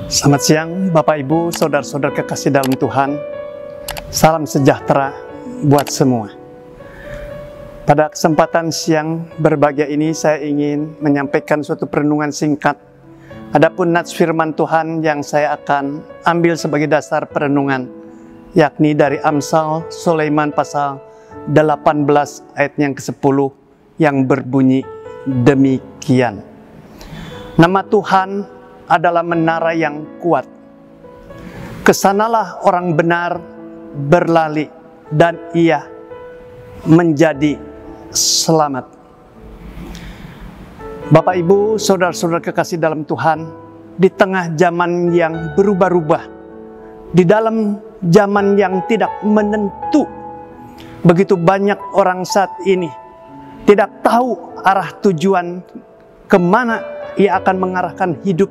Selamat siang Bapak Ibu, Saudara-saudara kekasih dalam Tuhan. Salam sejahtera buat semua. Pada kesempatan siang berbahagia ini saya ingin menyampaikan suatu perenungan singkat. Adapun nats firman Tuhan yang saya akan ambil sebagai dasar perenungan, yakni dari Amsal Sulaiman pasal 18 ayat yang ke-10 yang berbunyi demikian. Nama Tuhan adalah menara yang kuat. Kesanalah orang benar berlari dan ia menjadi selamat. Bapak Ibu, saudara-saudara kekasih dalam Tuhan, di tengah zaman yang berubah-ubah, di dalam zaman yang tidak menentu, begitu banyak orang saat ini tidak tahu arah tujuan kemana ia akan mengarahkan hidup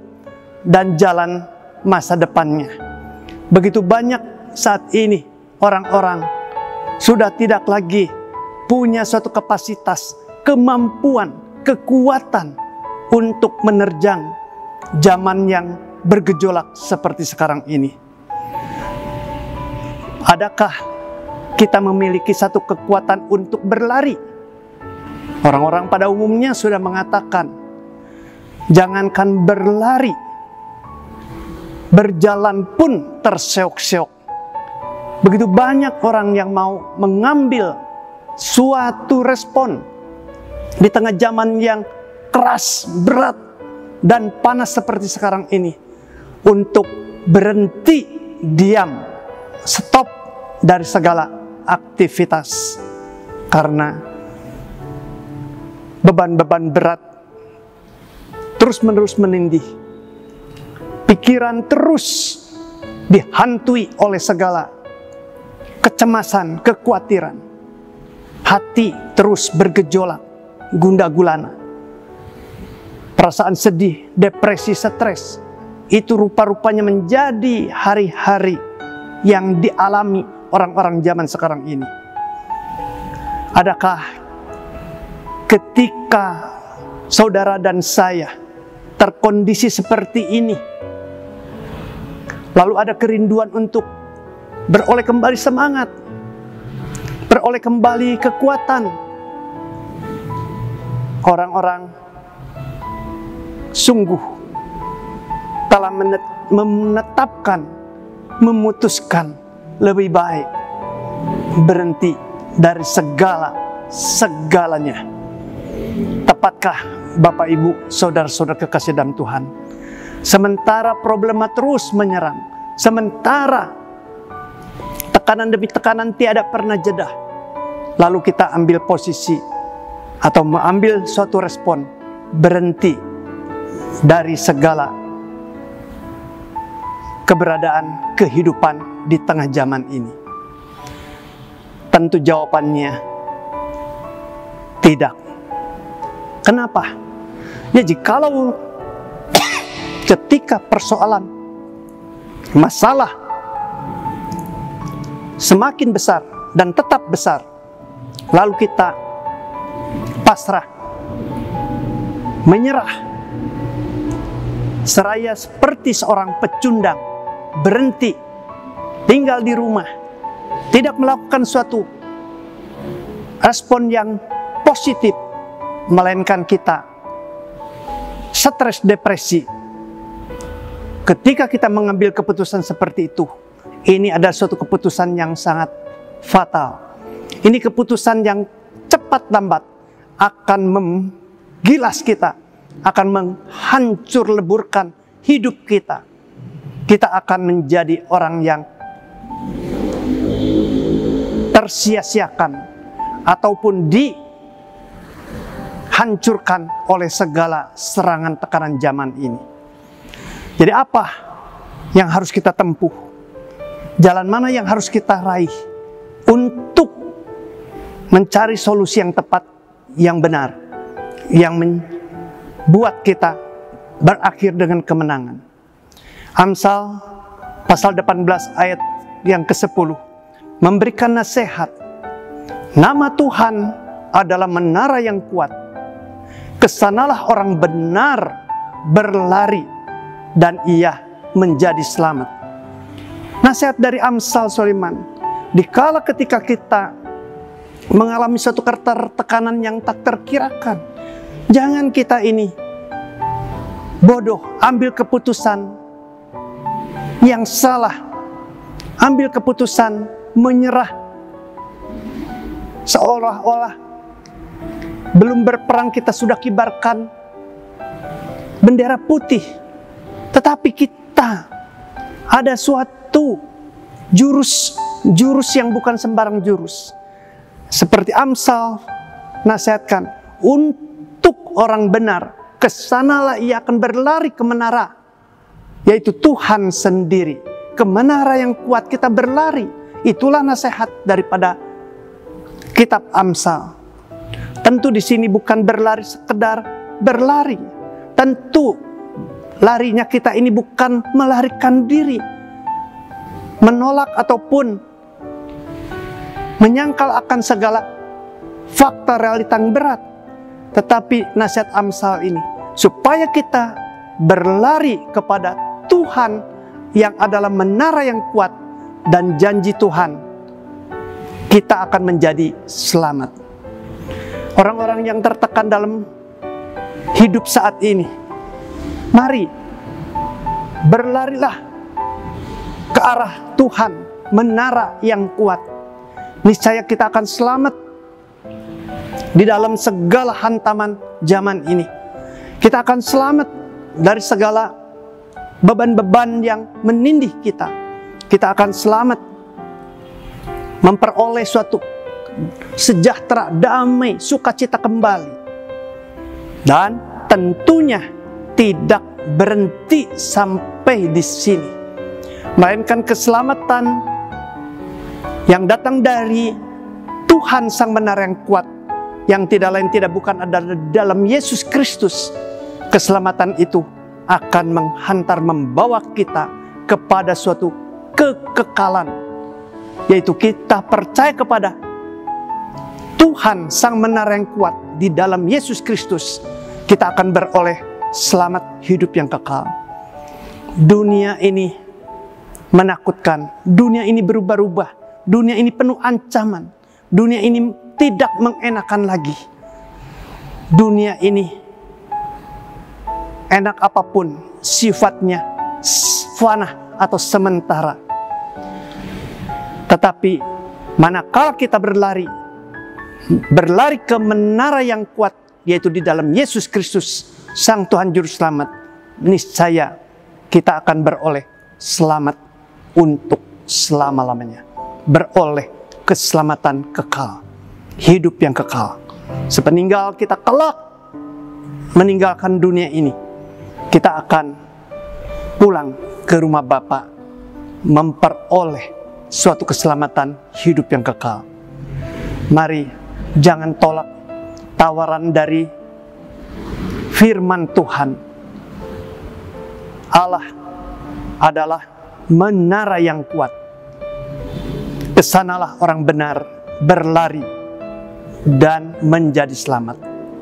dan jalan masa depannya. Begitu banyak saat ini orang-orang sudah tidak lagi punya suatu kapasitas, kemampuan, kekuatan untuk menerjang zaman yang bergejolak seperti sekarang ini. Adakah kita memiliki satu kekuatan untuk berlari? Orang-orang pada umumnya sudah mengatakan, jangankan berlari, berjalan pun terseok-seok. Begitu banyak orang yang mau mengambil suatu respon di tengah zaman yang keras, berat, dan panas seperti sekarang ini, untuk berhenti diam, stop dari segala aktivitas, karena beban-beban berat terus-menerus menindih. Pikiran terus dihantui oleh segala kecemasan, kekhawatiran. Hati terus bergejolak, gundah gulana. Perasaan sedih, depresi, stres, itu rupa-rupanya menjadi hari-hari yang dialami orang-orang zaman sekarang ini. Adakah ketika saudara dan saya terkondisi seperti ini, lalu ada kerinduan untuk beroleh kembali semangat, beroleh kembali kekuatan? Orang-orang sungguh telah menetapkan, memutuskan lebih baik berhenti dari segalanya. Tepatkah Bapak Ibu, saudara-saudara kekasih dalam Tuhan? Sementara problema terus menyerang, sementara tekanan demi tekanan tiada pernah jeda, lalu kita ambil posisi atau mengambil suatu respon, berhenti dari segala keberadaan kehidupan di tengah zaman ini. Tentu jawabannya tidak. Kenapa? Ya, jikalau ketika persoalan, masalah semakin besar dan tetap besar, lalu kita pasrah, menyerah, seraya seperti seorang pecundang, berhenti, tinggal di rumah, tidak melakukan suatu respon yang positif, melainkan kita stres, depresi. Ketika kita mengambil keputusan seperti itu, ini adalah suatu keputusan yang sangat fatal. Ini keputusan yang cepat lambat akan menggilas kita, akan menghancur leburkan hidup kita. Kita akan menjadi orang yang tersia-siakan ataupun dihancurkan oleh segala serangan tekanan zaman ini. Jadi apa yang harus kita tempuh? Jalan mana yang harus kita raih untuk mencari solusi yang tepat, yang benar, yang membuat kita berakhir dengan kemenangan? Amsal pasal 18 ayat yang ke-10 memberikan nasihat. Nama Tuhan adalah menara yang kuat. Kesanalah orang benar berlari dan ia menjadi selamat. Nasihat dari Amsal Sulaiman, dikala ketika kita mengalami suatu ketertekanan yang tak terkirakan, jangan kita ini bodoh, ambil keputusan yang salah, ambil keputusan menyerah, seolah-olah belum berperang kita sudah kibarkan bendera putih, tetapi kita ada suatu jurus yang bukan sembarang jurus. Seperti Amsal nasihatkan, untuk orang benar kesanalah ia akan berlari ke menara, yaitu Tuhan sendiri. Ke menara yang kuat kita berlari. Itulah nasihat daripada kitab Amsal. Tentu di sini bukan berlari sekedar berlari. Tentu larinya kita ini bukan melarikan diri, menolak ataupun menyangkal akan segala fakta realita yang berat. Tetapi nasihat Amsal ini, supaya kita berlari kepada Tuhan yang adalah menara yang kuat dan janji Tuhan, kita akan menjadi selamat. Orang-orang yang tertekan dalam hidup saat ini, mari berlarilah ke arah Tuhan, menara yang kuat. Niscaya kita akan selamat di dalam segala hantaman zaman ini. Kita akan selamat dari segala beban-beban yang menindih kita. Kita akan selamat memperoleh suatu sejahtera, damai, sukacita kembali. Dan tentunya tidak berhenti sampai di sini, melainkan keselamatan yang datang dari Tuhan Sang Menara yang kuat, yang tidak lain tidak bukan adalah dalam Yesus Kristus. Keselamatan itu akan menghantar, membawa kita kepada suatu kekekalan, yaitu kita percaya kepada Tuhan Sang Menara yang kuat. Di dalam Yesus Kristus kita akan beroleh selamat hidup yang kekal. Dunia ini menakutkan, dunia ini berubah-ubah, dunia ini penuh ancaman, dunia ini tidak mengenakan lagi. Dunia ini enak apapun sifatnya, fana atau sementara. Tetapi manakala kita berlari ke menara yang kuat, yaitu di dalam Yesus Kristus, Sang Tuhan Juru Selamat, niscaya kita akan beroleh selamat untuk selama-lamanya, beroleh keselamatan kekal, hidup yang kekal. Sepeninggal kita kelak meninggalkan dunia ini, kita akan pulang ke rumah Bapa, memperoleh suatu keselamatan hidup yang kekal. Mari jangan tolak tawaran dari firman Tuhan. Allah adalah menara yang kuat. Kesanalah orang benar berlari dan menjadi selamat.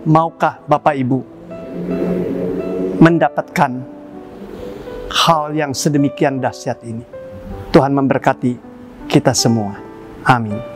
Maukah Bapak Ibu mendapatkan hal yang sedemikian dahsyat ini? Tuhan memberkati kita semua. Amin.